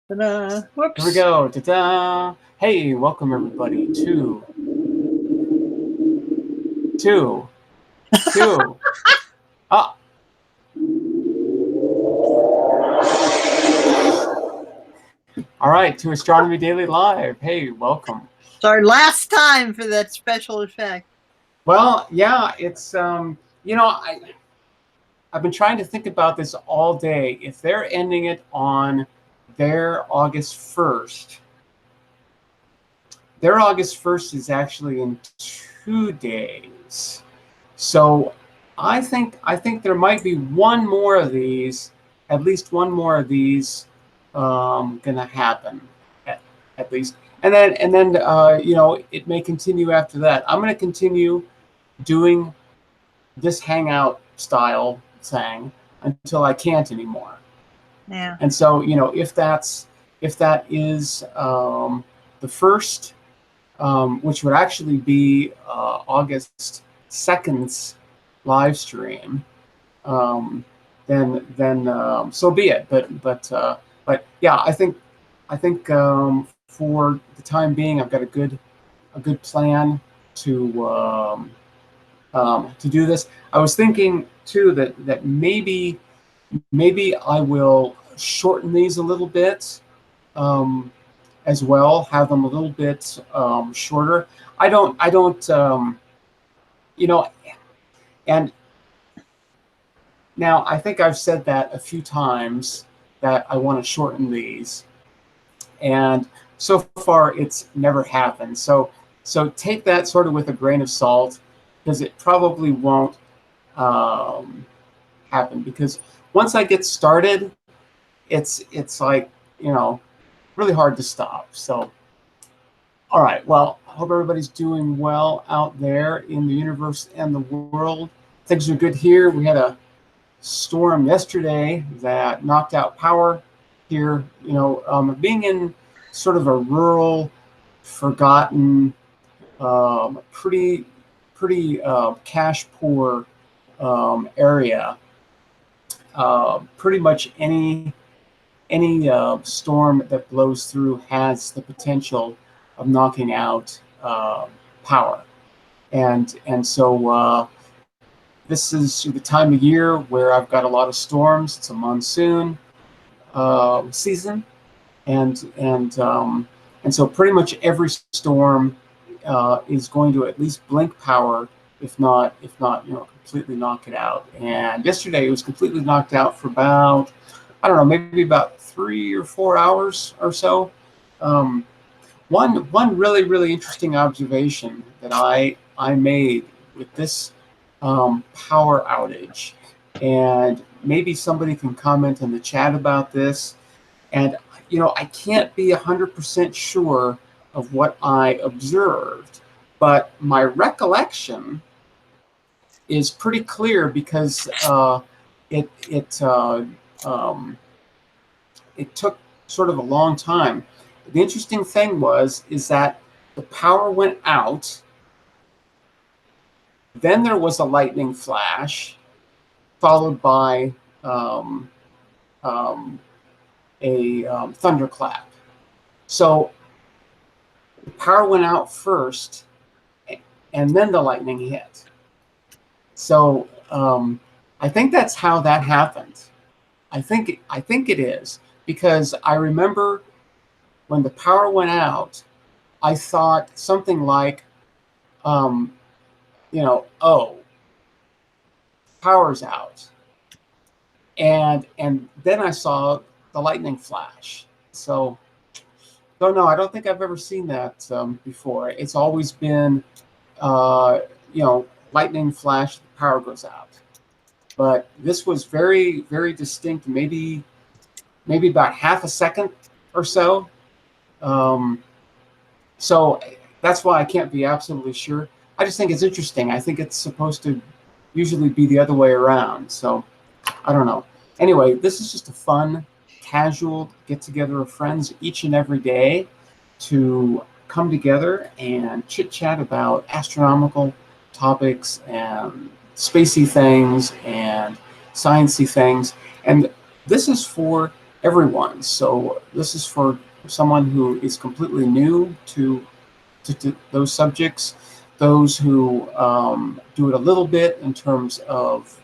Ta-da. Whoops. Here we go. Ta-da! Hey, welcome everybody to ah. All right, to Astronomy Daily Live. Hey, welcome. It's our last time for that special effect. Well, yeah, it's I've been trying to think about this all day. If they're ending it on their August 1st, their August 1st is actually in 2 days. So I think there might be one more of these, at least one more of these, gonna happen, at least, and then it may continue after that. I'm gonna continue doing this hangout style thing until I can't anymore. Yeah. And so if that is the first, which would actually be August 2nd's live stream, then so be it. But yeah, I think for the time being, I've got a good plan to do this. I was thinking too that maybe I will shorten these a little bit. As well, have them a little bit shorter. I don't, and now I think I've said that a few times that I want to shorten these, and so far it's never happened. So take that sort of with a grain of salt, because it probably won't happen, because once I get started, it's like, really hard to stop. So, all right. Well, I hope everybody's doing well out there in the universe and the world. Things are good here. We had a storm yesterday that knocked out power here. Being in sort of a rural, forgotten, pretty cash poor area. Pretty much any storm that blows through has the potential of knocking out power, and so this is the time of year where I've got a lot of storms. It's a monsoon season, and so pretty much every storm is going to at least blink power, if not completely knock it out. And yesterday it was completely knocked out for about, I don't know, maybe about 3 or 4 hours or so. One really interesting observation that I made with this power outage, and maybe somebody can comment in the chat about this. And I can't be 100% sure of what I observed, but my recollection is pretty clear, because it took sort of a long time. The interesting thing is that the power went out, then there was a lightning flash, followed by a thunderclap. So the power went out first, and then the lightning hit. So I think that's how that happened. I think it is, because I remember when the power went out, I thought something like, oh, power's out, and then I saw the lightning flash. So don't know. I don't think I've ever seen that before. It's always been, lightning flash, the power goes out. But this was very distinct. Maybe about half a second or so. So that's why I can't be absolutely sure. I just think it's interesting. I think it's supposed to usually be the other way around. So I don't know. Anyway, this is just a fun, casual get-together of friends each and every day to come together and chit-chat about astronomical topics and spacey things and sciencey things. And this is for everyone. So this is for someone who is completely new to those subjects, those who do it a little bit in terms of,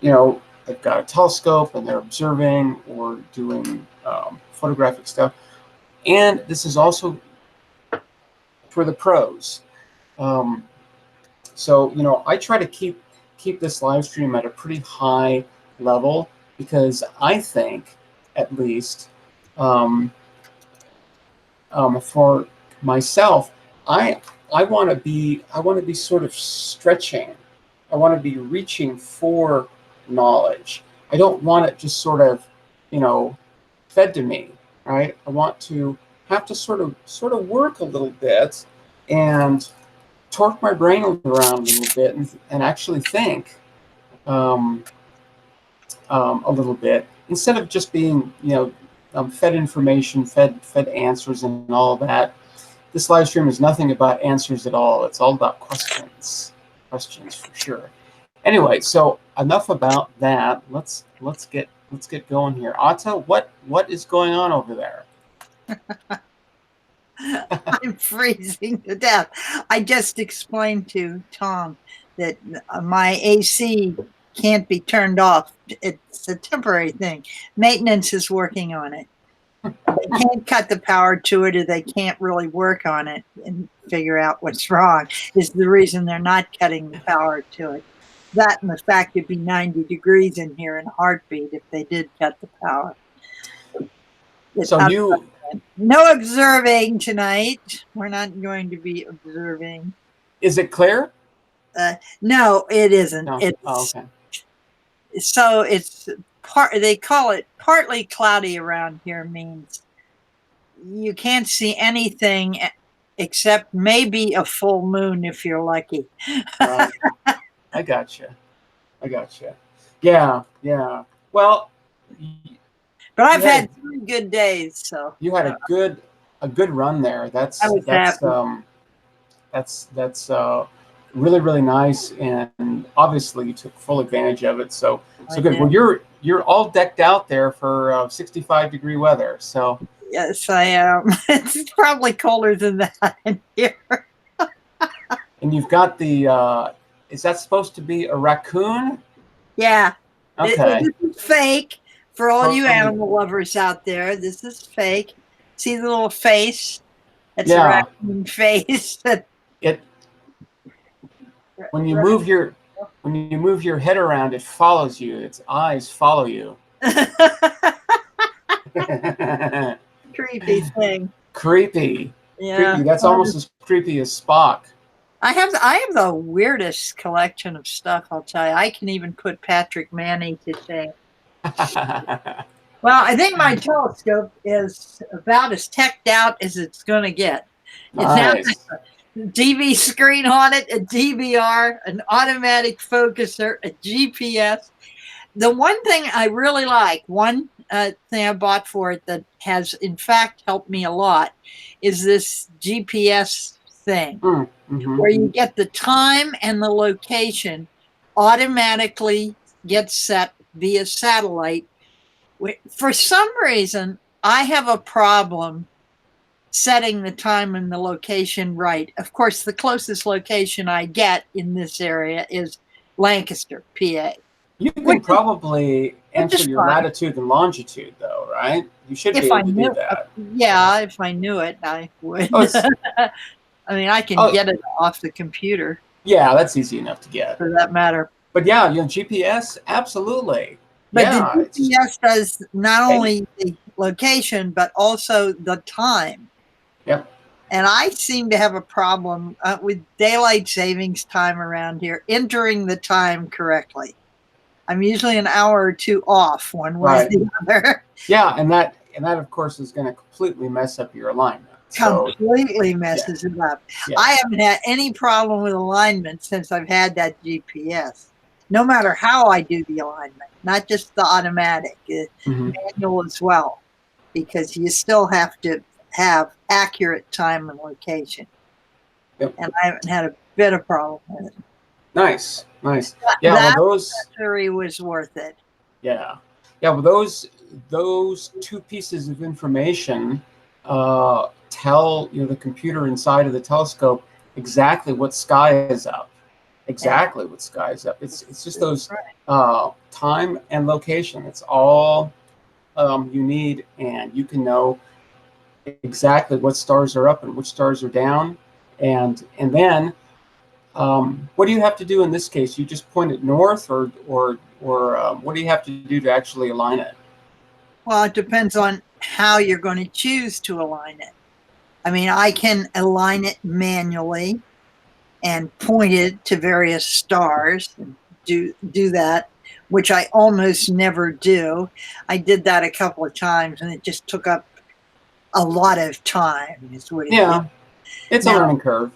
they've got a telescope and they're observing or doing photographic stuff. And this is also for the pros. So, I try to keep this live stream at a pretty high level because I think, at least, for myself, I want to be sort of stretching. I want to be reaching for knowledge. I don't want it just sort of, fed to me, right? I want to have to sort of work a little bit and torque my brain around a little bit and actually think a little bit instead of just being, fed information, fed answers, and all of that. This live stream is nothing about answers at all. It's all about questions for sure. Anyway, so enough about that. Let's get going here. Atta, what is going on over there? I'm freezing to death. I just explained to Tom that my AC can't be turned off. It's a temporary thing. Maintenance is working on it. They can't cut the power to it, or they can't really work on it and figure out what's wrong, is the reason they're not cutting the power to it. That and the fact it'd be 90 degrees in here in a heartbeat if they did cut the power. No observing tonight. We're not going to be observing. Is it clear? No, it isn't. No. It's, okay. So it's they call it partly cloudy around here, means you can't see anything except maybe a full moon if you're lucky. Right. I gotcha. Yeah. Well, but I've had 3 good days, so you had a good run there. That's really, really nice, and obviously you took full advantage of it. So good. Well, you're all decked out there for 65-degree weather. So yes, I am. It's probably colder than that in here. And you've got the. Is that supposed to be a raccoon? Yeah. Okay. This is fake for all you animal lovers out there. This is fake. See the little face? That's a raccoon face. When you move your head around, it follows you. Its eyes follow you. Creepy thing. Creepy. Yeah. Creepy. That's almost as creepy as Spock. I have the weirdest collection of stuff, I'll tell you. I can even put Patrick Manning to shame. Well, I think my telescope is about as teched out as it's going to get. Nice. It's now a DV screen on it, a DVR, an automatic focuser, a GPS. The one thing I really like, one thing I bought for it that has, in fact, helped me a lot, is this GPS thing, where you get the time and the location automatically gets set via satellite. For some reason, I have a problem setting the time and the location right. Of course, the closest location I get in this area is Lancaster, PA. You can probably enter your latitude and longitude, though, right? You should be able to do that. Yeah, if I knew it, I would. I mean, I can get it off the computer. Yeah, that's easy enough to get. For that matter. But yeah, GPS, absolutely. But the GPS does not only the location, but also the time. Yep. And I seem to have a problem with daylight savings time around here, entering the time correctly. I'm usually an hour or 2 off one way or the other. Yeah, and that of course is going to completely mess up your alignment. Completely messes it up. Yeah. I haven't had any problem with alignment since I've had that GPS. No matter how I do the alignment, not just the automatic, manual as well, because you still have to have accurate time and location. Yep. And I haven't had a bit of problem with it. Nice. Yeah, that battery was worth it. Yeah. Well, those those two pieces of information tell the computer inside of the telescope exactly what sky is up. Exactly what sky is up. It's just those time and location. It's all you need, and you can know exactly what stars are up and which stars are down, and then what do you have to do in this case? You just point it north, or what do you have to do to actually align it? Well, it depends on how you're going to choose to align it. I mean, I can align it manually and point it to various stars and do that, which I almost never do. I did that a couple of times, and it just took up a lot of time. Is what it Yeah, it's a learning curve.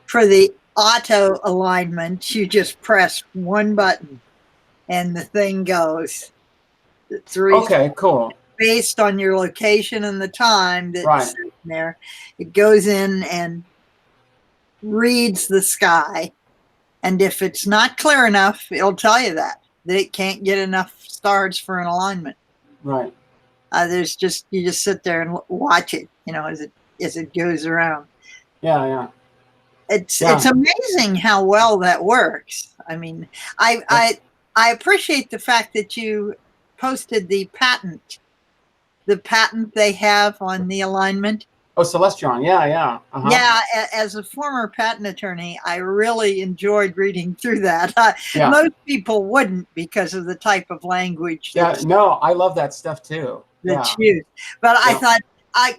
For the auto alignment, you just press one button, and the thing goes. Okay, cool. Based on your location and the time that's sitting there, it goes in and reads the sky, and if it's not clear enough, it'll tell you that it can't get enough stars for an alignment. Right. You just sit there and watch it, as it goes around. Yeah. It's amazing how well that works. I mean, I appreciate the fact that you posted the patent they have on the alignment. Oh, Celestron, yeah. Yeah, as a former patent attorney, I really enjoyed reading through that. Most people wouldn't because of the type of language. No, I love that stuff too. That's used. But I thought, I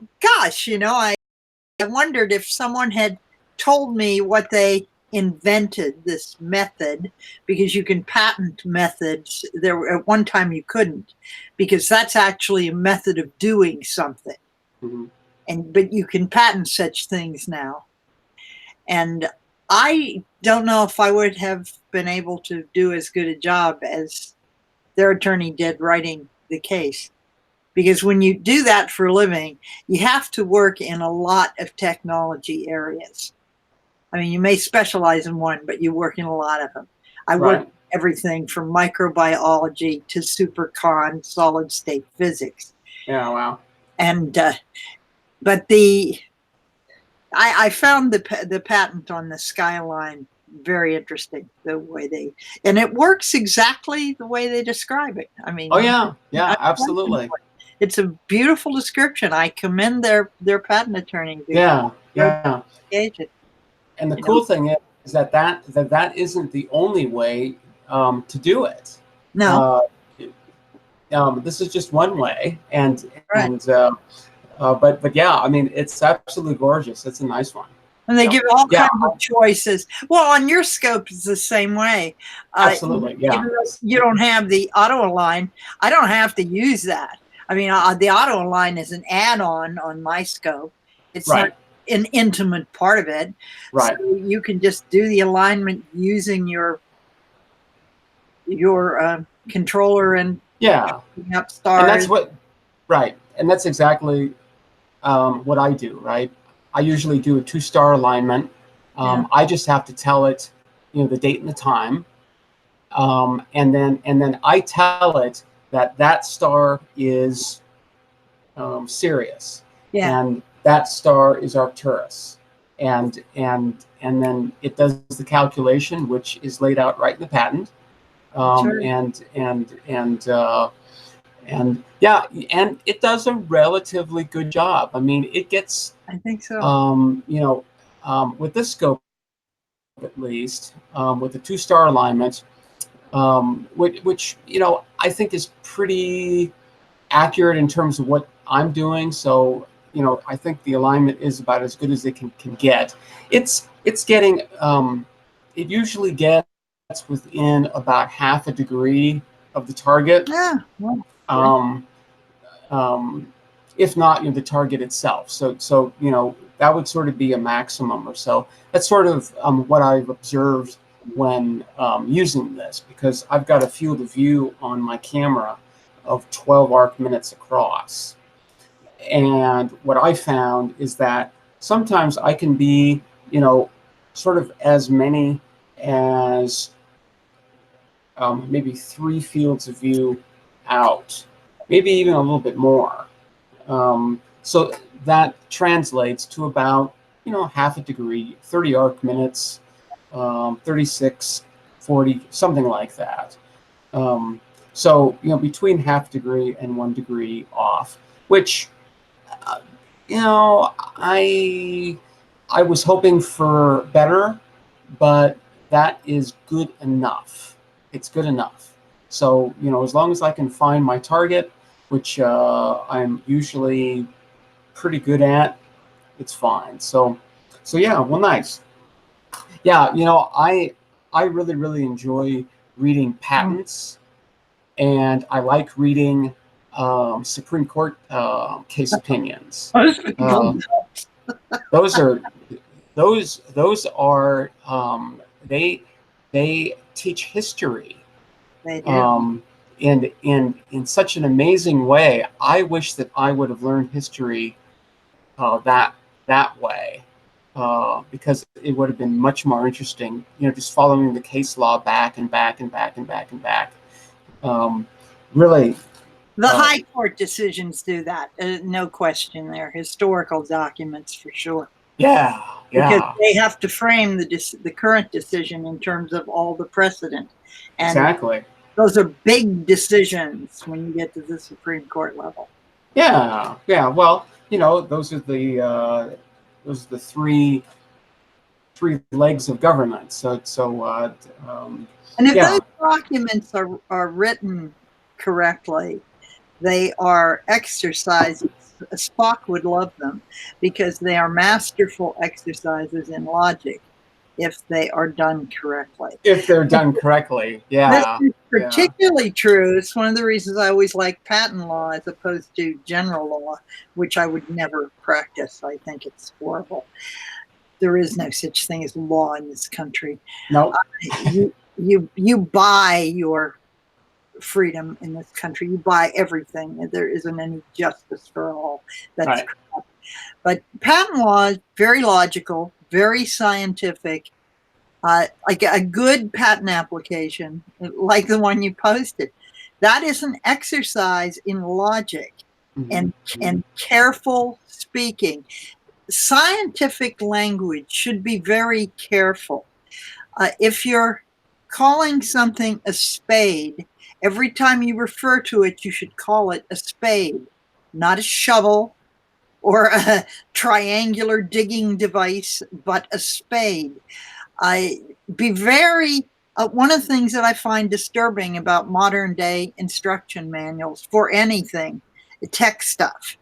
wondered if someone had told me what they invented, this method, because you can patent methods. At one time you couldn't, because that's actually a method of doing something. Mm-hmm. But you can patent such things now. And I don't know if I would have been able to do as good a job as their attorney did writing the case. Because when you do that for a living, you have to work in a lot of technology areas. I mean, you may specialize in one, but you work in a lot of them. I work everything from microbiology to supercon solid state physics. Yeah, wow. And but I found the patent on the skyline very interesting, the way and it works exactly the way they describe it. I mean, absolutely. It's a beautiful description. I commend their patent attorney. Yeah. And the cool thing is that isn't the only way to do it. No. This is just one way, but yeah, I mean, it's absolutely gorgeous. It's a nice one. And they give all kinds of choices. Well, on your scope, it's the same way. Absolutely, You don't have the auto align. I don't have to use that. I mean, the auto align is an add-on on my scope. It's not an intimate part of it. Right. So you can just do the alignment using your controller and up stars. And that's what, and that's exactly what I do. Right. I usually do a 2-star alignment. I just have to tell it, the date and the time, and then I tell it that star is Sirius, and that star is Arcturus, and then it does the calculation, which is laid out right in the patent, and it does a relatively good job. I mean, it gets. I think so. With this scope, at least, with the 2-star alignment, which I think is pretty accurate in terms of what I'm doing. So I think the alignment is about as good as it can get. It's getting it usually gets within about half a degree of the target. Yeah. If not, the target itself. So that would sort of be a maximum or so. That's sort of what I've observed when using this, because I've got a field of view on my camera of 12 arc minutes across. And what I found is that sometimes I can be, sort of as many as maybe 3 fields of view out maybe even a little bit more. So that translates to about, half a degree, 30 arc minutes, 36, 40, something like that. So, between half degree and 1 degree off, which, uh, I was hoping for better, but that is good enough. It's good enough. So, as long as I can find my target, which I'm usually pretty good at, it's fine. So yeah, well, nice. Yeah, I really, really enjoy reading patents, and I like reading Supreme Court case opinions. Most people Those are they teach history they do. in such an amazing way. I wish that I would have learned history that way, because it would have been much more interesting. Just following the case law back and back and back and back and back. Really, The high court decisions do that. No question. They're historical documents for sure. yeah, Because they have to frame the current decision in terms of all the precedent. And exactly. those are big decisions when you get to the Supreme Court level. Yeah. Well, those are the three legs of government. So and if those documents are written correctly, they are exercises. Spock would love them because they are masterful exercises in logic if they are done correctly. If they're done correctly, yeah. This is particularly true. It's one of the reasons I always like patent law as opposed to general law, which I would never practice. I think it's horrible. There is no such thing as law in this country. No. You buy your freedom in this country. You buy everything. There isn't any justice for all. That's right. Correct. But patent law is very logical, very scientific. Like a good patent application, like the one you posted, that is an exercise in logic and careful speaking. Scientific language should be very careful. If you're calling something a spade, every time you refer to it, you should call it a spade, not a shovel or a triangular digging device, but a spade. Be very, one of the things that I find disturbing about modern day instruction manuals for anything, tech stuff,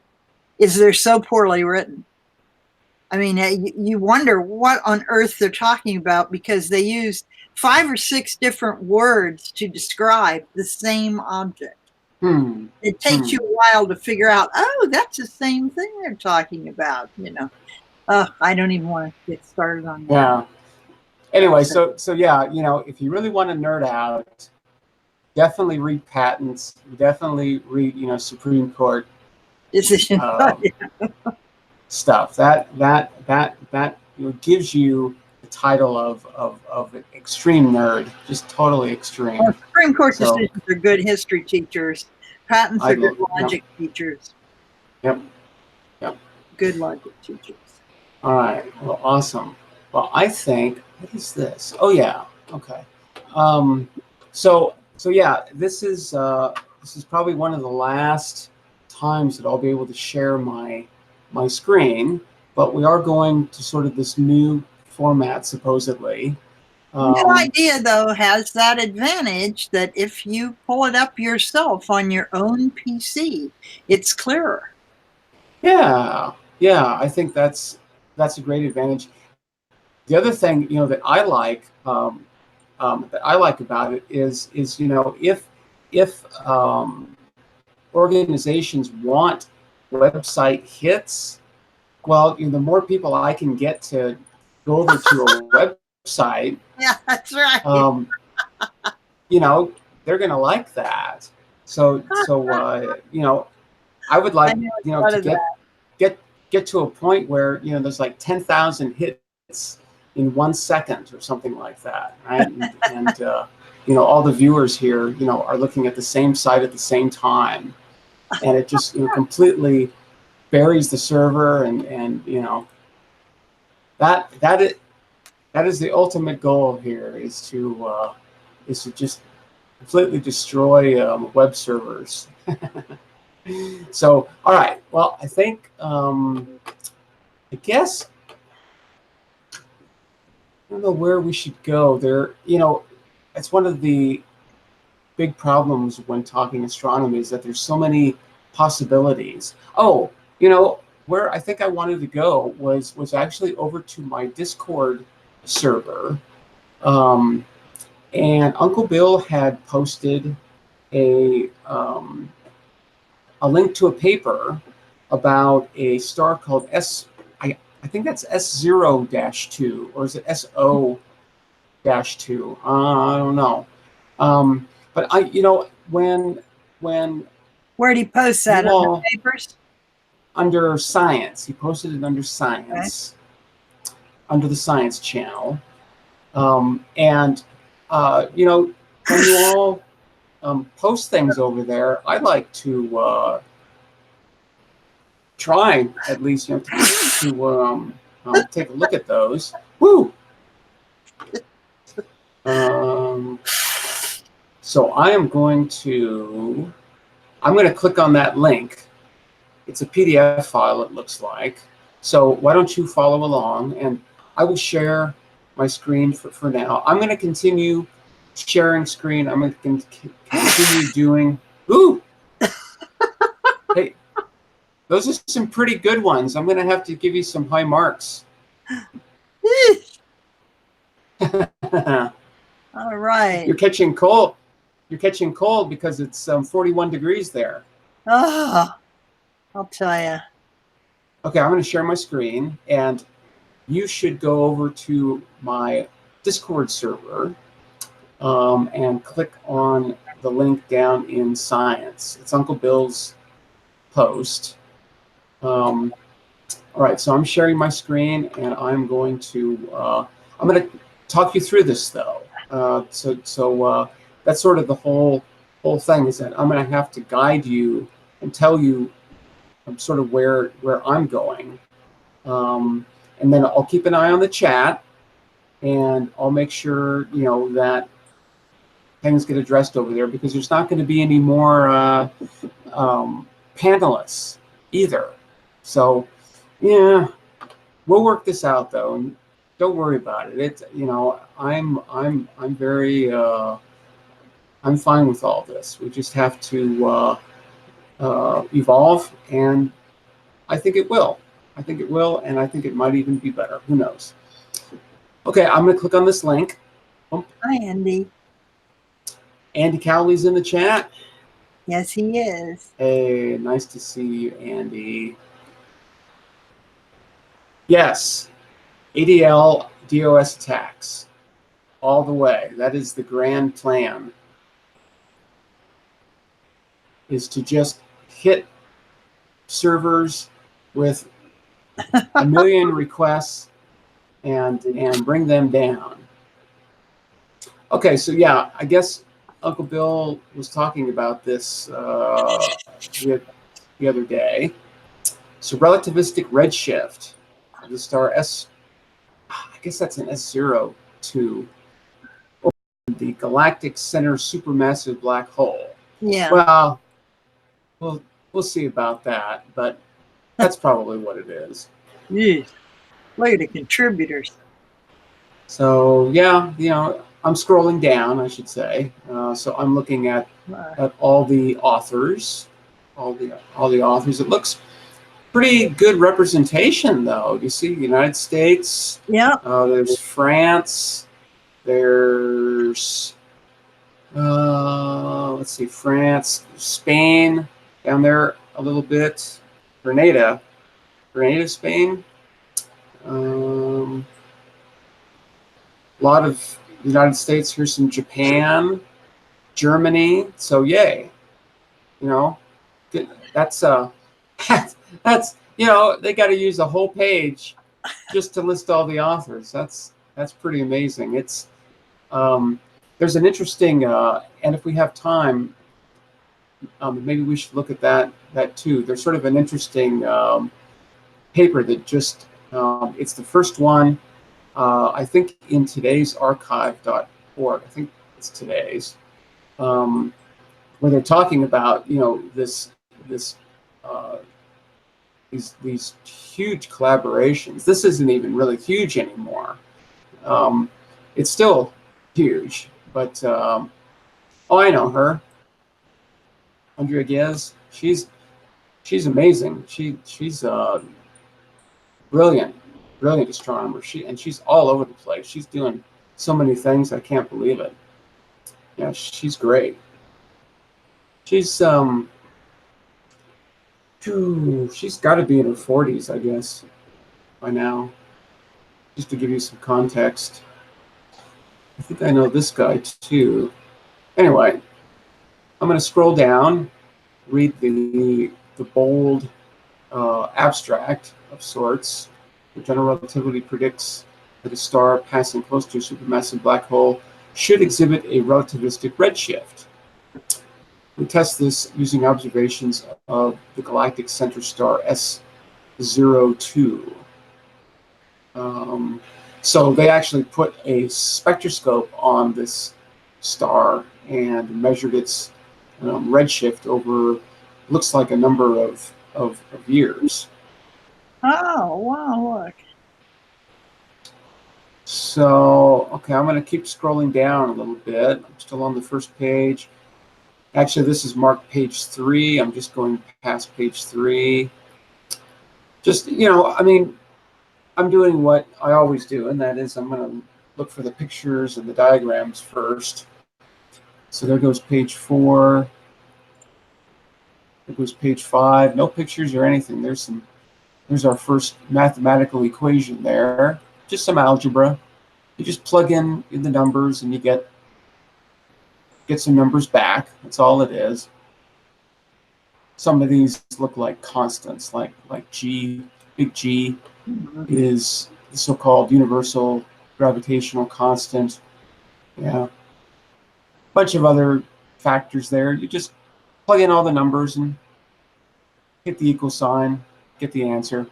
is they're so poorly written. I mean, you wonder what on earth they're talking about because they use 5 or 6 different words to describe the same object. It takes you a while to figure out, oh, that's the same thing they're talking about, I don't even want to get started on that. Yeah. Anyway, so yeah, if you really want to nerd out, definitely read patents. Definitely read, Supreme Court decision stuff. That gives you the title of extreme nerd, just totally extreme. Well, Supreme Court decisions are good history teachers. Patents are good logic teachers. Yep. Good logic teachers. All right. Well, awesome. Well, I think, what is this? Oh yeah. Okay. So yeah, this is probably one of the last times that I'll be able to share my screen, but we are going to sort of this new format supposedly. That idea, though, has that advantage that if you pull it up yourself on your own PC, it's clearer. Yeah, I think that's a great advantage. The other thing, that I like about it is if organizations want website hits, well, the more people I can get to go over to a website, yeah, that's right. They're going to like that. So I would like to get to a point where there's like 10,000 hits in 1 second or something like that, right? and all the viewers here, are looking at the same site at the same time. and it just completely buries the server, and that is the ultimate goal here, is to just completely destroy web servers. So, all right. Well, I think I guess I don't know where we should go. It's one of the big problems when talking astronomy is that there's so many possibilities. Oh, where I think I wanted to go was actually over to my Discord server, and Uncle Bill had posted a link to a paper about a star called I think that's S0-2, or is it SO-2? I don't know. But when Where did he post that? On the papers? Under science, he posted it under science, under the science channel, and when you all post things over there, I like to try at least to take a look at those. Woo! So I'm going to click on that link. It's a PDF file, it looks like. So why don't you follow along, and I will share my screen for now. I'm going to continue sharing screen. I'm going to continue doing. Ooh! Hey, those are some pretty good ones. I'm going to have to give you some high marks. All right. You're catching cold. You're catching cold because it's 41 degrees there. Oh, I'll tell you. Okay, I'm going to share my screen, and you should go over to my Discord server and click on the link down in Science. It's Uncle Bill's post. All right, so I'm sharing my screen, and I'm going to talk you through this, though. So that's sort of the whole thing, is that I'm going to have to guide you and tell you sort of where I'm going, and then I'll keep an eye on the chat, and I'll make sure that things get addressed over there, because there's not going to be any more panelists either. So yeah, we'll work this out, though, and don't worry about it. It's I'm very I'm fine with all this. We just have to evolve, and I think it will. I think it will, and I think it might even be better. Who knows? Okay, I'm going to click on this link. Hi, Andy. Andy Cowley's in the chat. Yes, he is. Hey, nice to see you, Andy. Yes, ADL DOS attacks all the way. That is the grand plan, is to just hit servers with a million requests and bring them down. Okay, so yeah, I guess Uncle Bill was talking about this the other day. So relativistic redshift, the star I guess that's an S0-2, the galactic center supermassive black hole. Yeah. Well, we'll see about that, but that's probably what it is. Jeez. Look at the contributors. So yeah, I'm scrolling down, I should say. So I'm looking at all the authors, all the authors. It looks pretty good representation, though. You see, United States. Yeah. There's France. There's let's see, France, Spain down there a little bit. Grenada, Spain. A lot of United States. Here's some Japan, Germany. So yay, that's that's they got to use a whole page just to list all the authors. That's pretty amazing. It's there's an interesting and if we have time, maybe we should look at that too. There's sort of an interesting paper that just it's the first one, I think, in today's archive.org. I think it's today's, where they're talking about this these huge collaborations. This isn't even really huge anymore. It's still huge, but oh, I know her, Andrea Giaz. She's amazing. She's brilliant astronomer. She's all over the place. She's doing so many things. I can't believe it. Yeah, she's great. She's she's got to be in her 40s, I guess, by now. Just to give you some context. I think I know this guy too. Anyway, I'm going to scroll down, read the bold abstract of sorts. The general relativity predicts that a star passing close to a supermassive black hole should exhibit a relativistic redshift. We test this using observations of the galactic center star S0-2. So they actually put a spectroscope on this star and measured its redshift over, looks like, a number of years. Oh, wow, look. So, okay, I'm going to keep scrolling down a little bit. I'm still on the first page. Actually, this is marked page 3. I'm just going past page 3. Just, I mean, I'm doing what I always do, and that is I'm going to look for the pictures and the diagrams first. So there goes page 4. There goes page 5. No pictures or anything. There's our first mathematical equation there. Just some algebra. You just plug in the numbers and you get some numbers back. That's all it is. Some of these look like constants, like G. Big G is the so-called universal gravitational constant. Yeah. Bunch of other factors there. You just plug in all the numbers and hit the equal sign, get the answer.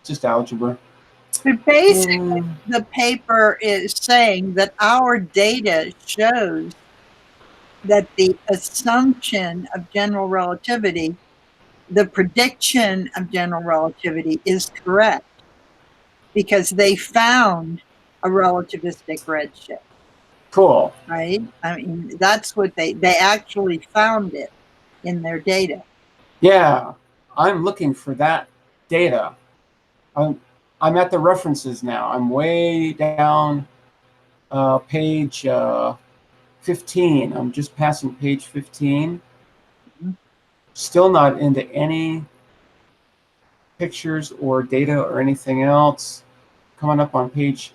Just algebra. So basically, the paper is saying that our data shows that the assumption of general relativity, the prediction of general relativity, is correct because they found a relativistic redshift. Cool. Right? I mean, that's what they actually found it in their data. Yeah, I'm looking for that data. I'm at the references now. I'm way down page 15. I'm just passing page 15. Still not into any pictures or data or anything else. Coming up on page...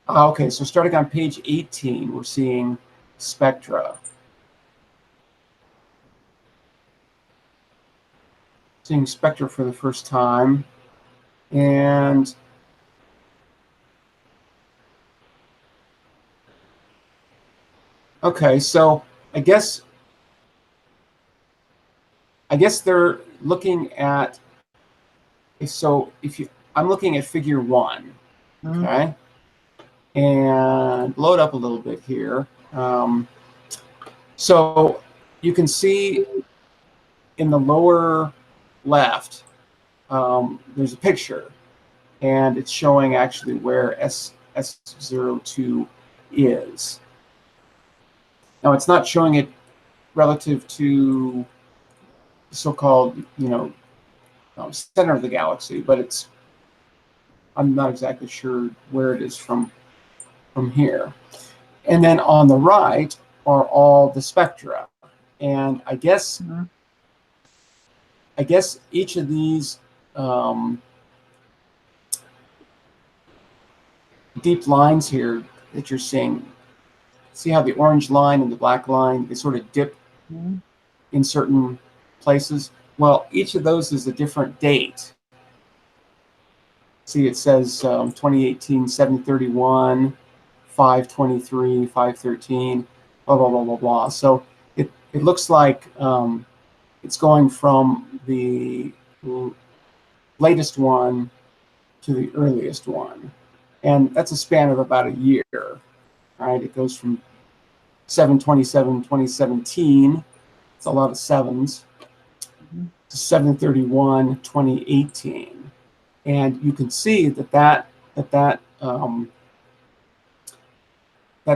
okay, so starting on page 18, we're seeing spectra. Seeing spectra for the first time. And okay, so I guess they're looking at, so I'm looking at figure 1, okay, and blow it up a little bit here. So you can see in the lower left, there's a picture, and it's showing actually where S0-2 is. Now it's not showing it relative to the so-called, center of the galaxy, but I'm not exactly sure where it is from here. And then on the right are all the spectra, and I guess each of these deep lines here that you're seeing, see how the orange line and the black line, they sort of dip in certain places? Well, each of those is a different date. See, it says 2018, 7/31, 5/23, 5/13, blah, blah, blah, blah, blah. So it looks like it's going from the latest one to the earliest one. And that's a span of about a year, right? It goes from 7/27/2017, it's a lot of sevens, to 7/31/2018. And you can see that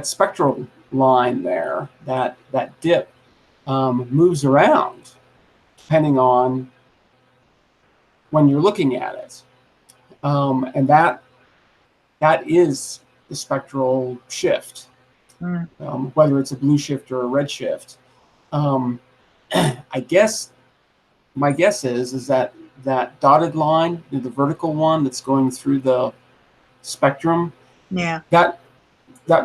spectral line there, that dip, moves around depending on when you're looking at it. And that is the spectral shift, whether it's a blue shift or a red shift. I guess my guess is that dotted line, the vertical one that's going through the spectrum, that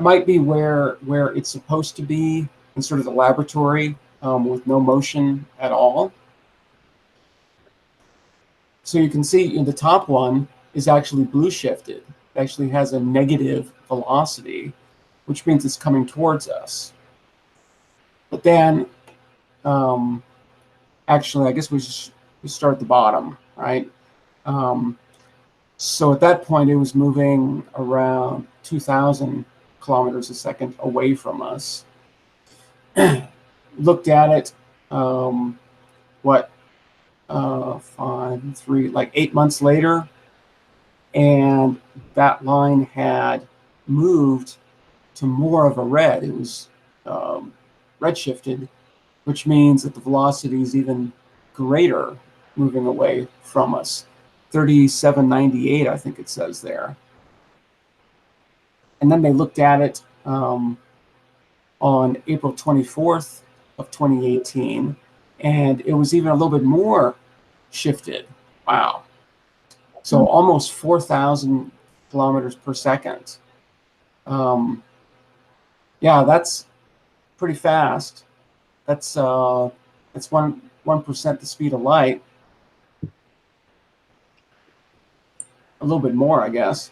might be where it's supposed to be in sort of the laboratory, with no motion at all. So you can see in the top one is actually blue shifted. It actually has a negative velocity, which means it's coming towards us. But then, actually, I guess we start at the bottom, right? So at that point, it was moving around 2,000 kilometers a second away from us. Looked at it, like 8 months later, and that line had moved to more of a red. It was red shifted, which means that the velocity is even greater moving away from us. 3798, I think it says there. And then they looked at it on April 24th of 2018, and it was even a little bit more shifted. Wow. So almost 4,000 kilometers per second. Yeah, that's pretty fast. That's 1% the speed of light. A little bit more, I guess.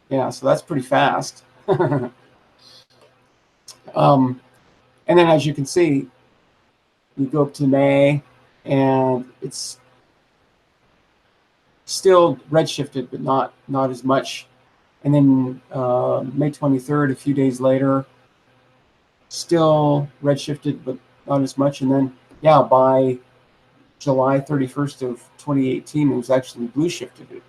Yeah, so that's pretty fast. And then, as you can see, you go up to May, and it's still redshifted, but not as much. And then May 23rd, a few days later, still redshifted, but not as much. And then, yeah, by July 31st of 2018, it was actually blue shifted.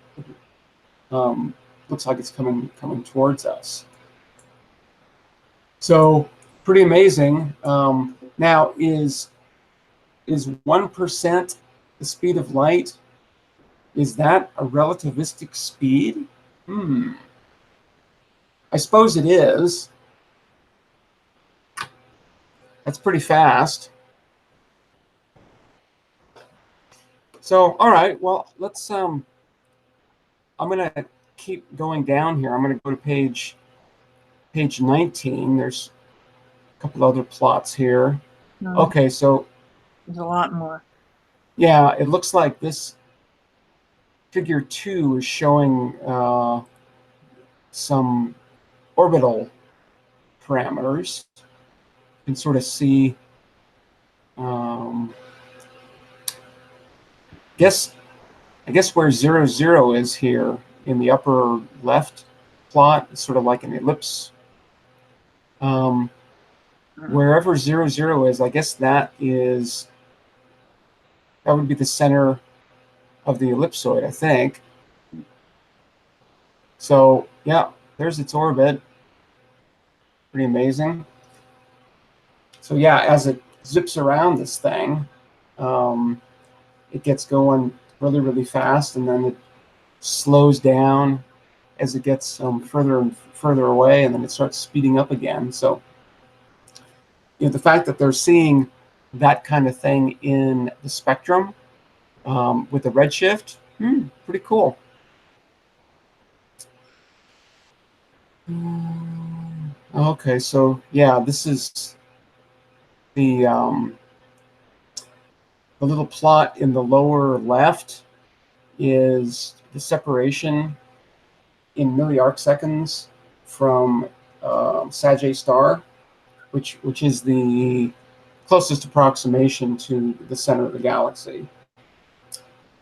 Looks like it's coming towards us. So pretty amazing. Now, is 1% the speed of light? Is that a relativistic speed? I suppose it is. That's pretty fast. So, all right, well, let's, I'm going to keep going down here. I'm going to go to page 19. There's a couple other plots here. Okay, so there's a lot more. Yeah, it looks like this figure 2 is showing some orbital parameters. You can sort of see, I guess where 0, is here in the upper left plot, it's sort of like an ellipse. Wherever 0 is, I guess that would be the center of the ellipsoid, I think. So yeah, there's its orbit. Pretty amazing. So yeah, as it zips around this thing, it gets going really, really fast, and then it slows down as it gets further and further away, and then it starts speeding up again. So, the fact that they're seeing that kind of thing in the spectrum with the redshift, pretty cool. Okay, so yeah, this is the little plot in the lower left is the separation in milliarc seconds from Sag A star, which is the closest approximation to the center of the galaxy.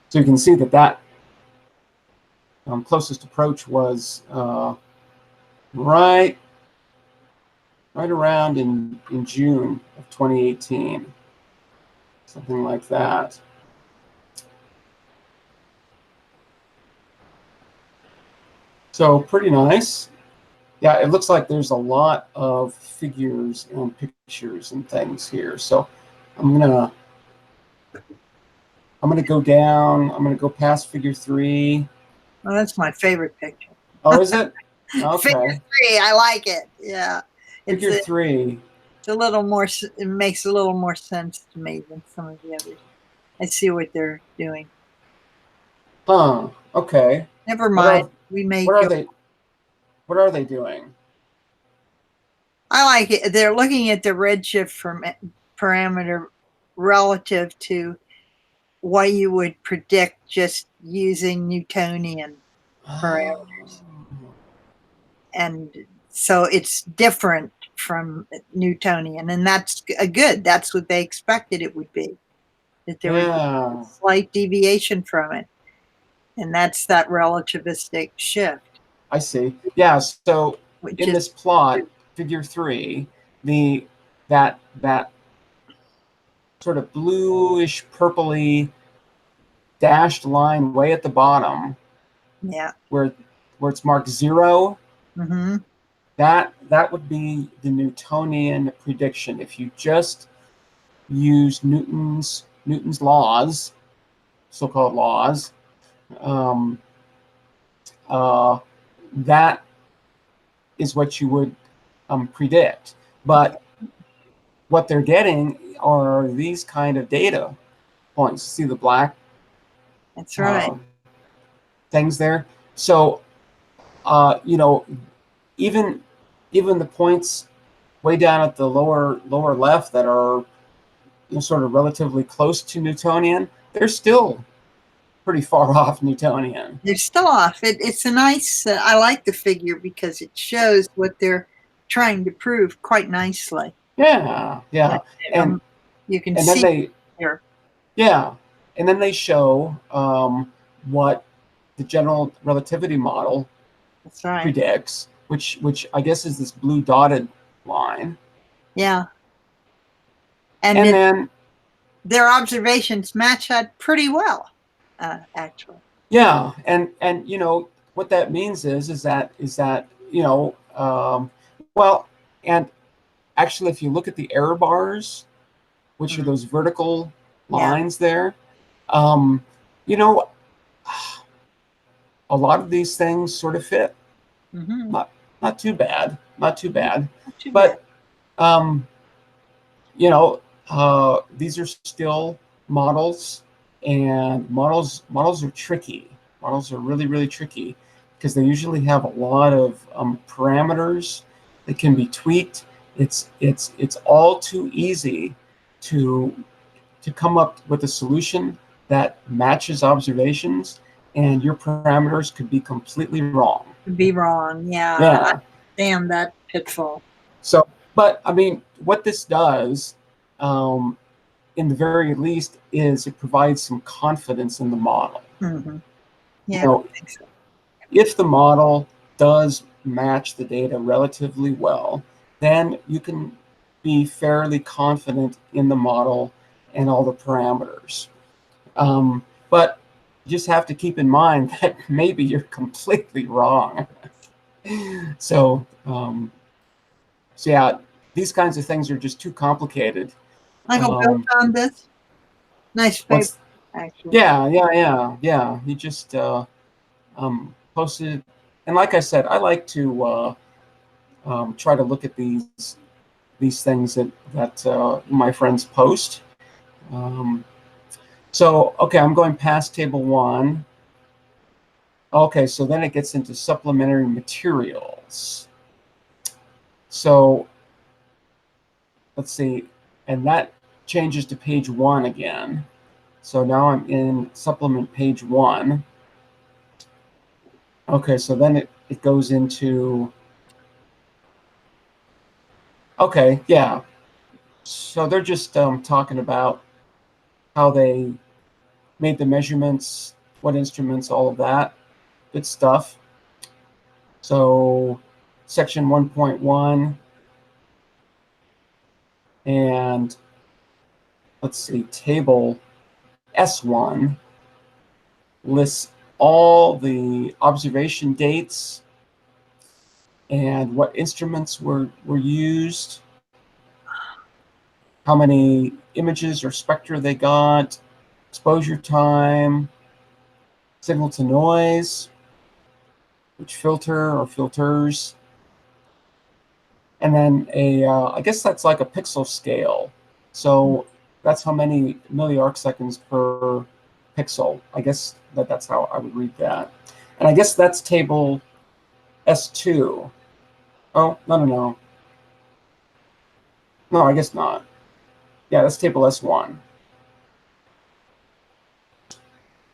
So you can see that closest approach was right around in June of 2018, something like that. So pretty nice. Yeah, it looks like there's a lot of figures and pictures and things here. So I'm gonna go down. I'm gonna go past figure 3. Well, that's my favorite picture. Oh, is it? Figure Okay. 3, I like it. Yeah, Figure 3. it's a little more. It makes a little more sense to me than some of the others. I see what they're doing. Huh. Okay. Never mind. We may What are go. they? What are they doing? I like it. They're looking at the redshift from parameter relative to what you would predict just using Newtonian parameters. And so it's different from Newtonian, and that's good. That's what they expected it would be, that there would be a slight deviation from it, and that's that relativistic shift. I see. Yeah. So in this plot, figure 3, that sort of bluish purpley dashed line way at the bottom, yeah, where it's marked 0. Mm-hmm. That would be the Newtonian prediction. If you just use Newton's laws, so-called laws, that is what you would predict. But what they're getting are these kind of data points. See the black? That's right. Things there. So, you know, even the points way down at the lower left that are, you know, sort of relatively close to Newtonian, they're still pretty far off Newtonian. They're still off. It's a nice. I like the figure because it shows what they're trying to prove quite nicely. Yeah, yeah, and you can and see then they here. Yeah, and then they show what the general relativity model That's right. predicts, which I guess is this blue dotted line. Yeah, and then their observations match that pretty well, actually. Yeah, and you know what that means is that you know well, and actually if you look at the error bars, which are those vertical lines there, you know, a lot of these things sort of fit. Not too bad, but you know, these are still models, and models are tricky. Models are really tricky because they usually have a lot of parameters that can be tweaked. It's all too easy to come up with a solution that matches observations, and your parameters could be completely wrong. Could be wrong, yeah. I understand that pitfall. So, but I mean, what this does, in the very least, is it provides some confidence in the model. Mm-hmm. Yeah, you know, I think so. If the model does match the data relatively well, then you can be fairly confident in the model and all the parameters. But you just have to keep in mind that maybe you're completely wrong. So yeah, these kinds of things are just too complicated. Michael built on this. Nice paper, actually. Yeah. He just posted, and like I said, I like to try to look at these things that my friends post. So okay, I'm going past table 1. Okay, so then it gets into supplementary materials. So let's see, and that changes to page 1 again. So now I'm in supplement page 1. Okay, so then it goes into, okay, yeah. So they're just talking about how they made the measurements, what instruments, all of that. Good stuff. So section 1.1, and let's see, table S1 lists all the observation dates and what instruments were used, how many images or spectra they got, exposure time, signal to noise, which filter or filters, and then I guess that's like a pixel scale. So that's how many milliarcseconds per pixel. I guess that's how I would read that. And I guess that's table S2. Oh, no. No, I guess not. Yeah, that's table S1.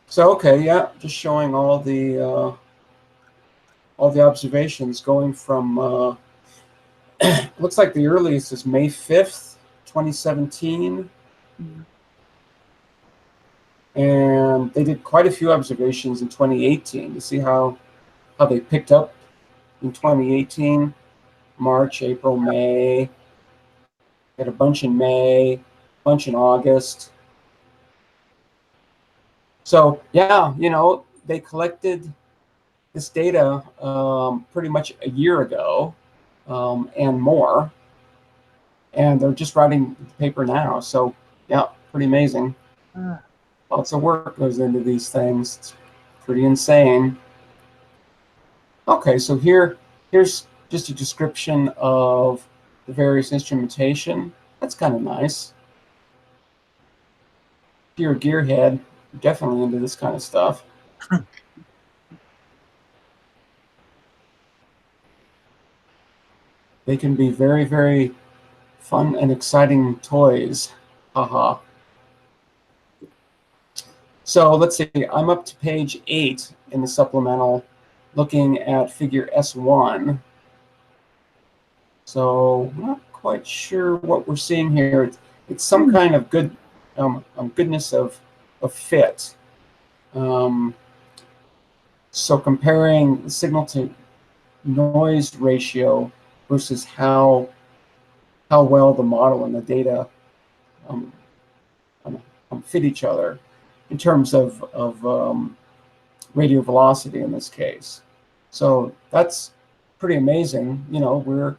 So, okay, yeah, just showing all the observations going from, looks like the earliest is May 5th, 2017. And they did quite a few observations in 2018. You see how they picked up in 2018, March, April, May. Had a bunch in May, bunch in August. So yeah, they collected this data pretty much a year ago and more, and they're just writing the paper now. So yeah, pretty amazing. Lots of work goes into these things. It's pretty insane. Okay, so here's just a description of the various instrumentation. That's kind of nice. If you're a gearhead, you're definitely into this kind of stuff. They can be very, very fun and exciting toys. Haha. So let's see, I'm up to page 8 in the supplemental, looking at figure S1. So I'm not quite sure what we're seeing here. It's some kind of goodness of fit. So comparing the signal to noise ratio versus how well the model and the data fit each other in terms of radio velocity in this case. So that's pretty amazing. We're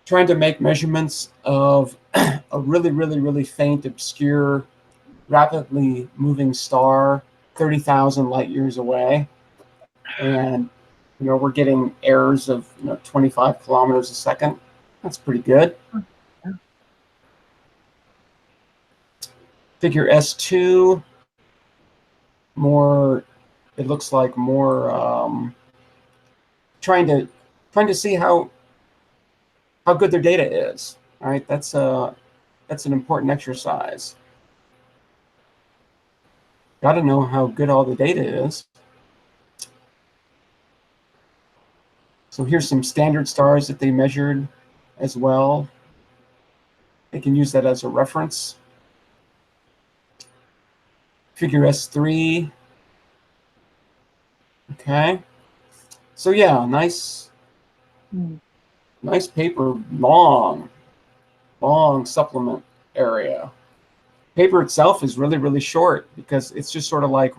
trying to make measurements of a really, really, really faint, obscure, rapidly moving star 30,000 light years away. And, we're getting errors of 25 kilometers a second. That's pretty good. Figure S2, it looks like more trying to see how good their data is. All right, that's an important exercise. Got to know how good all the data is. So here's some standard stars that they measured as well. They can use that as a reference. Figure S3. Okay. So yeah, nice paper, long supplement area. Paper itself is really, really short because it's just sort of like,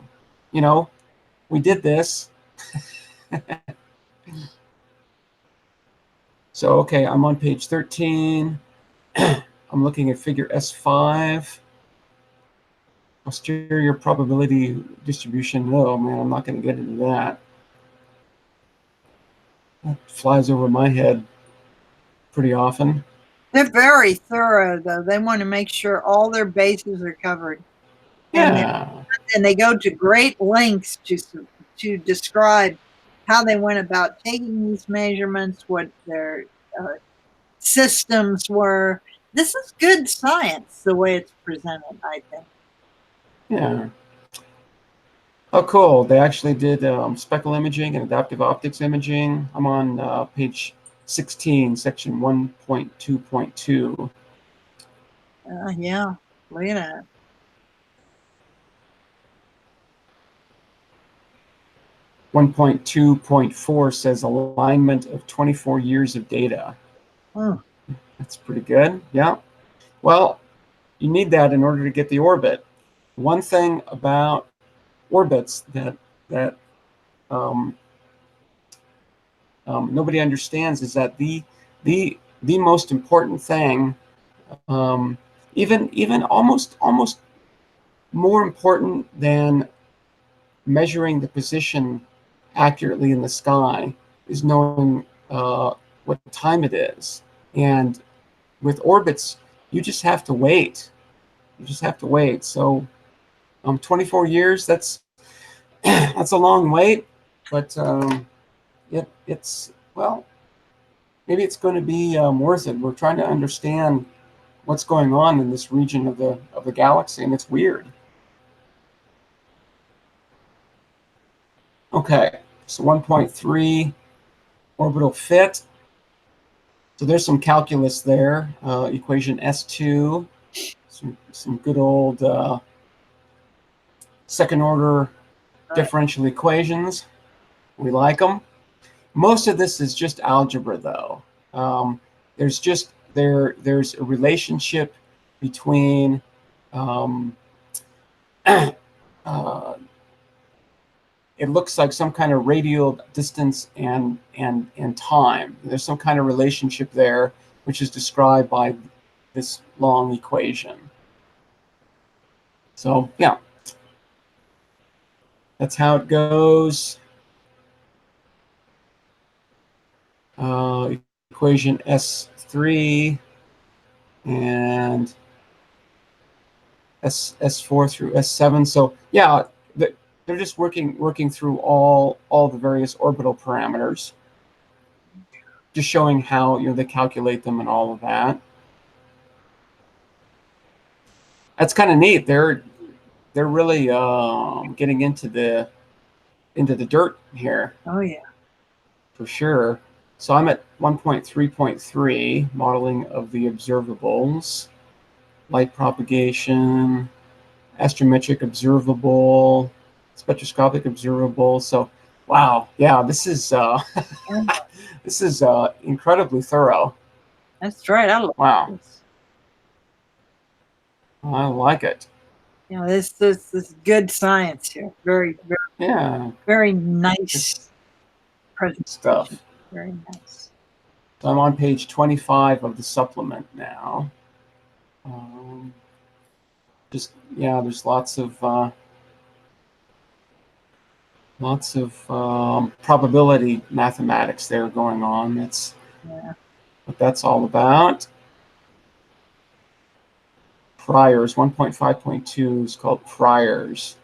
we did this. So, okay, I'm on page 13. I'm looking at figure S5. Posterior probability distribution. Oh, man, I'm not going to get into that. That flies over my head pretty often. They're very thorough, though. They want to make sure all their bases are covered. Yeah. And they go to great lengths to describe how they went about taking these measurements, what their systems were. This is good science, the way it's presented, I think. Yeah. Oh, cool. They actually did speckle imaging and adaptive optics imaging. I'm on page 16, section 1.2.2. Yeah, look at that. One 1.2.4 says alignment of 24 years of data. That's pretty good. Yeah. Well, you need that in order to get the orbit. One thing about orbits that nobody understands is that the most important thing, even almost more important than measuring the position accurately in the sky, is knowing what time it is. And with orbits, you just have to wait. You just have to wait. So 24 years, that's that's a long wait, but it's, well, maybe it's going to be worth it. We're trying to understand what's going on in this region of the galaxy, and it's weird. Okay, so 1.3 orbital fit. So there's some calculus there. Equation S2, some good old second order differential equations. We like them. Most of this is just algebra, though. There's a relationship between it looks like some kind of radial distance and time. There's some kind of relationship there, which is described by this long equation. So yeah, that's how it goes. Equation S3 and S4 through S7. So yeah, they're just working through all the various orbital parameters, just showing how they calculate them and all of that. That's kind of neat. They're really getting into the dirt here. Oh yeah, for sure. So I'm at 1.3.3, modeling of the observables, light propagation, astrometric observable, spectroscopic observable. So, wow, yeah, this is this is incredibly thorough. that's right. I love this. I like it. This is good science here. Very very nice presentation. Stuff. Very nice. So I'm on page 25 of the supplement now. There's lots of probability mathematics there going on. That's what that's all about. Priors 1.5.2 is called priors.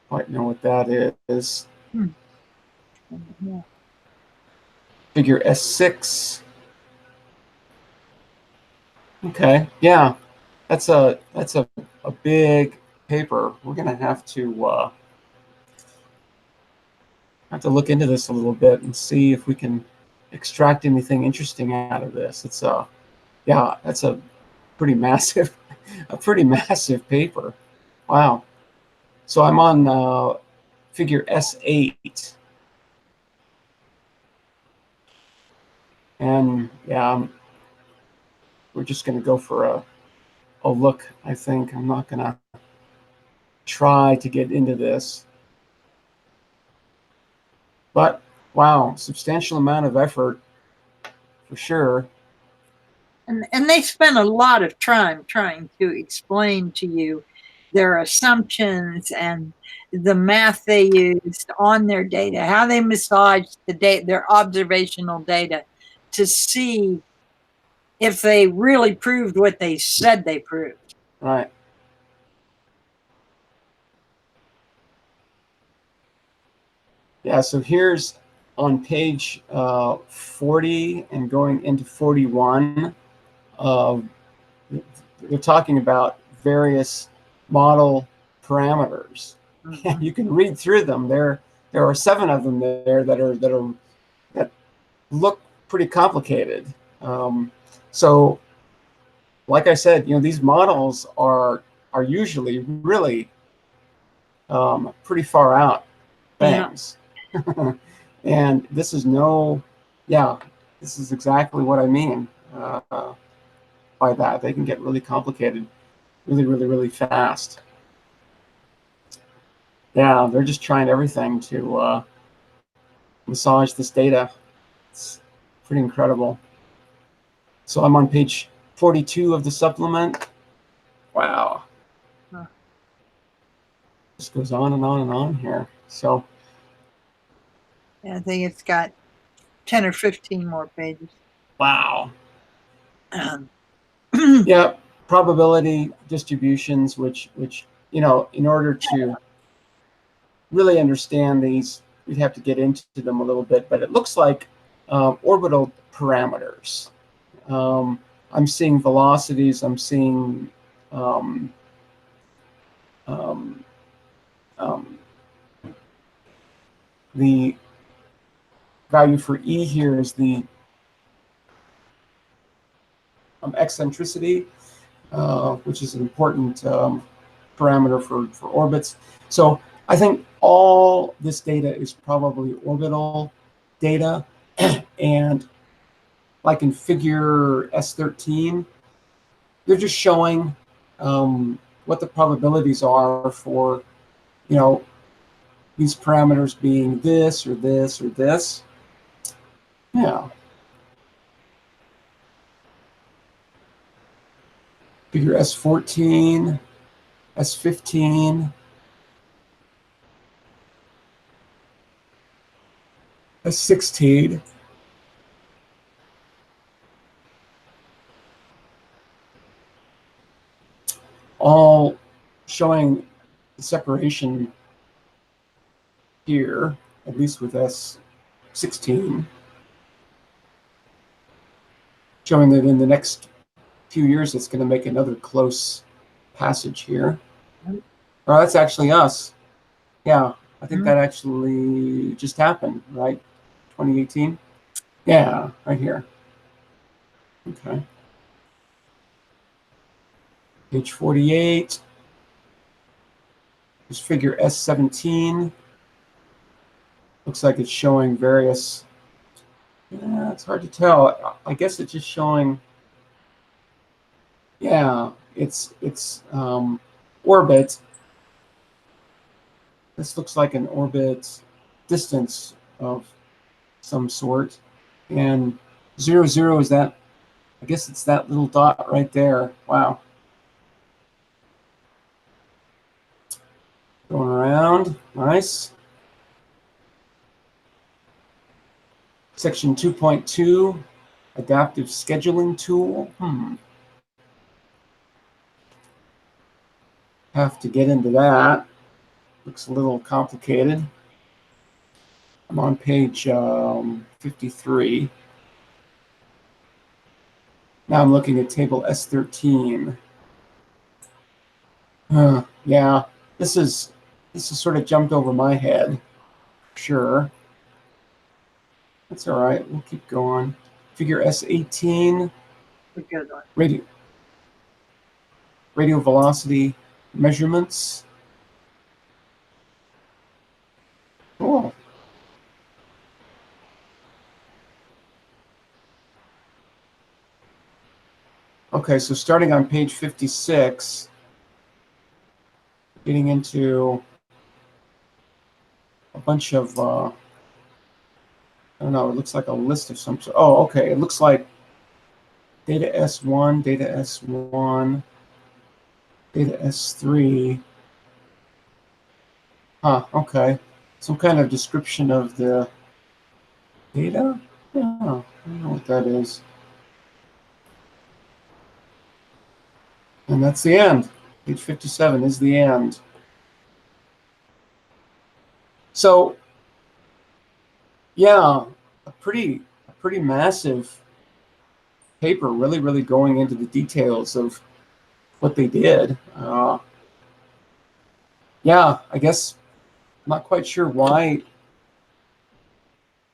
Quite know what that is. Yeah. Figure S6. Okay, yeah, that's a big paper. We're gonna have to look into this a little bit and see if we can extract anything interesting out of this. It's that's a pretty massive paper. Wow. So I'm on figure S8. And yeah, we're just going to go for a look, I think. I'm not going to try to get into this. But wow, substantial amount of effort for sure. And they spend a lot of time trying to explain to you their assumptions and the math they used on their data, how they massaged the data, their observational data, to see if they really proved what they said they proved. Right. Yeah, so here's on page 40 and going into 41. They're talking about various model parameters. You can read through them. There are 7 of them there that look pretty complicated. So, like I said, these models are usually really pretty far out things. Yeah. And this is this is exactly what I mean by that. They can get really complicated really, really, really fast. Yeah, they're just trying everything to massage this data. It's pretty incredible. So I'm on page 42 of the supplement. Wow. Huh. This goes on and on and on here. So Yeah, I think it's got 10 or 15 more pages. wow. Yeah, probability distributions, which in order to really understand these, we'd have to get into them a little bit. But it looks like orbital parameters. I'm seeing velocities. I'm seeing the value for E here is the eccentricity, which is an important parameter for orbits. So I think all this data is probably orbital data. And like in figure S13, they're just showing what the probabilities are for, these parameters being this or this or this. Yeah. Figure S14, S15, S16. All showing the separation here, at least with S16, showing that in the next few years it's going to make another close passage here. Oh, that's actually us. Yeah, I think that actually just happened, right? 2018? Yeah, right here. Okay. Page 48. There's figure S17. Looks like it's showing various. Yeah, it's hard to tell. I guess it's just showing. Yeah, it's orbit. This looks like an orbit distance of some sort, and 0, 0 is that. I guess it's that little dot right there. Wow. Going around, nice. Section 2.2, adaptive scheduling tool. Have to get into that. Looks a little complicated. I'm on page 53. Now I'm looking at table S13. Yeah, this is sort of jumped over my head. Sure. That's all right. We'll keep going. Figure S18. Radio velocity measurements. Cool. Okay, so starting on page 56, getting into a bunch of, I don't know, it looks like a list of some sort. Oh, okay, it looks like data S1, data S1, data S3. Huh, okay. Some kind of description of the data? Yeah, I don't know what that is. And that's the end. Page 57 is the end. So, yeah, a pretty massive paper, really, really going into the details of what they did. Yeah, I guess I'm not quite sure why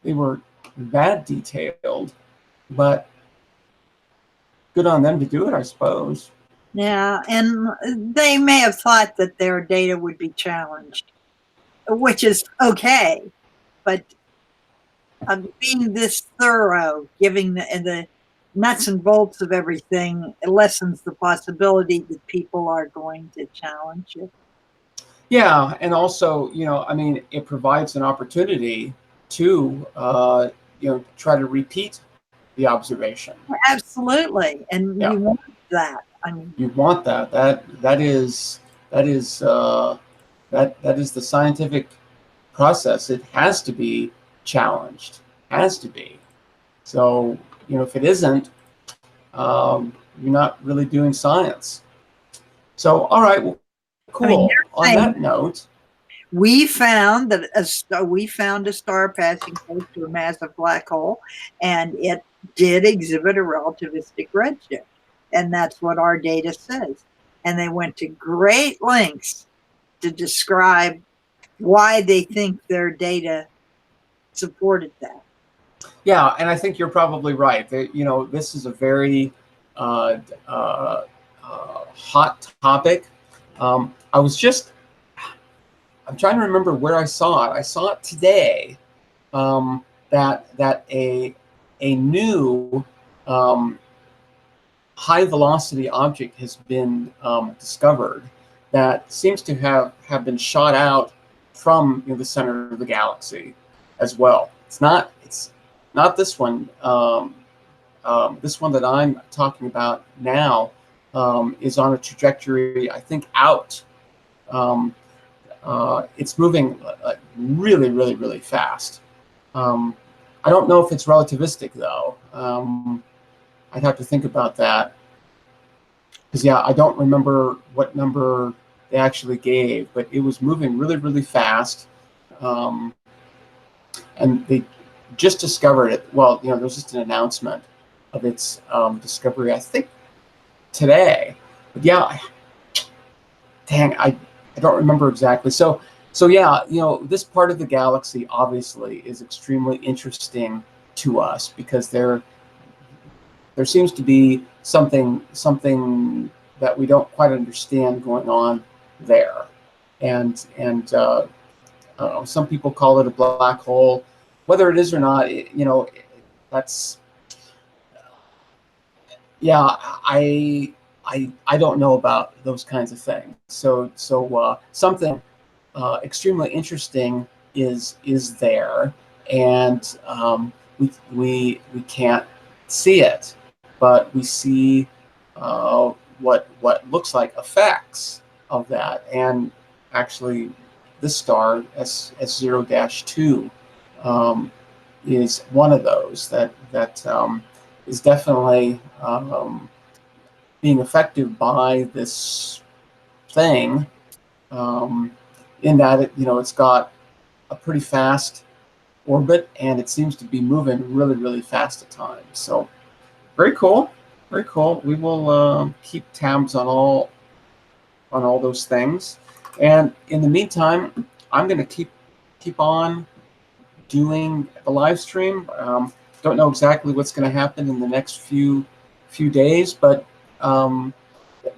they were that detailed, but good on them to do it, I suppose. Yeah, and they may have thought that their data would be challenged, which is okay, but being this thorough, giving the nuts and bolts of everything, it lessens the possibility that people are going to challenge it. Yeah, and also, I mean, it provides an opportunity to, try to repeat the observation. Absolutely, and Yeah, you want that. I mean, you want that. That is the scientific process. It has to be challenged. Has to be. So, if it isn't, you're not really doing science. So, all right, well, I mean, cool. On that note, we found that we found a star passing close to a massive black hole, and it did exhibit a relativistic redshift, and that's what our data says. And they went to great lengths to describe why they think their data supported that. yeah, and I think you're probably right. This is a very uh, hot topic. I was just, I'm trying to remember where I saw it. I saw it today, that a new high velocity object has been discovered that seems to have been shot out from the center of the galaxy as well. It's not this one. This one that I'm talking about now is on a trajectory, I think, out. It's moving really, really, really fast. I don't know if it's relativistic, though. I'd have to think about that. Because, yeah, I don't remember what number they actually gave, but it was moving really, really fast. And they just discovered it. Well, there's just an announcement of its discovery, I think, today. But yeah, dang, I don't remember exactly. So yeah, this part of the galaxy obviously is extremely interesting to us because there seems to be something that we don't quite understand going on there, and some people call it a black hole. Whether it is or not, that's, yeah, I don't know about those kinds of things. So something extremely interesting is there, and we can't see it, but we see what looks like effects of that. And actually, this star S0-2 is one of those that is definitely being affected by this thing, in that it's got a pretty fast orbit and it seems to be moving really, really fast at times. So very cool, very cool. We will keep tabs on all those things, and in the meantime, I'm going to keep on doing the live stream. Don't know exactly what's going to happen in the next few days, but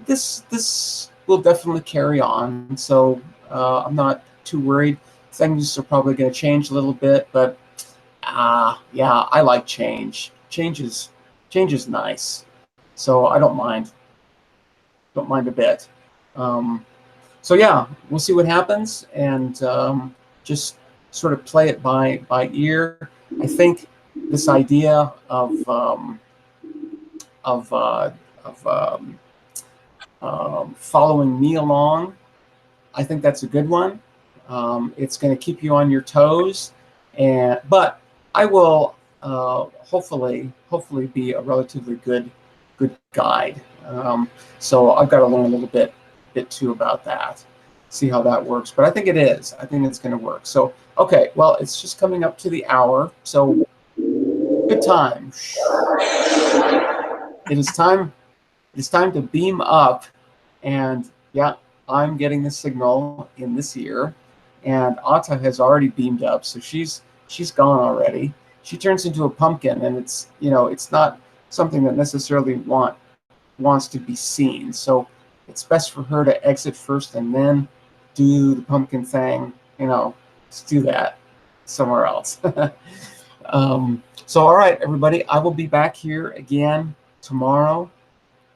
this will definitely carry on. So I'm not too worried. Things are probably going to change a little bit, but yeah, I like change. Change is nice, so I don't mind. Don't mind a bit. So yeah, we'll see what happens, and just sort of play it by ear. I think this idea of following me along, I think that's a good one. It's going to keep you on your toes, but I will hopefully be a relatively good guide. So I've got to learn a little bit too about that, see how that works. But I think it is. I think it's going to work. So okay, well, it's just coming up to the hour. So good time. It is time. It's time to beam up, and yeah, I'm getting the signal in this ear, and Atta has already beamed up, so she's gone already. she turns into a pumpkin, and it's, you know, it's not something that necessarily wants to be seen. So it's best for her to exit first and then do the pumpkin thing. You know, let's do that somewhere else. So all right, everybody, I will be back here again tomorrow,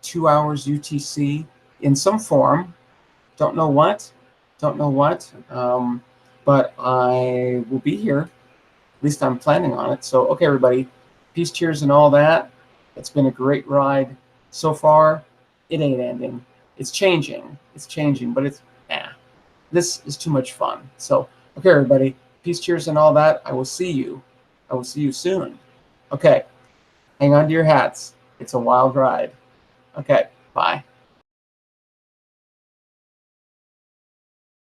2 hours UTC in some form. Don't know what, but I will be here. At least I'm planning on it. So, okay, everybody, peace, cheers, and all that. It's been a great ride so far. It ain't ending. It's changing. It's changing, but it's, this is too much fun. So, okay, everybody, peace, cheers, and all that. I will see you. I will see you soon. Okay, hang on to your hats. It's a wild ride. Okay, bye.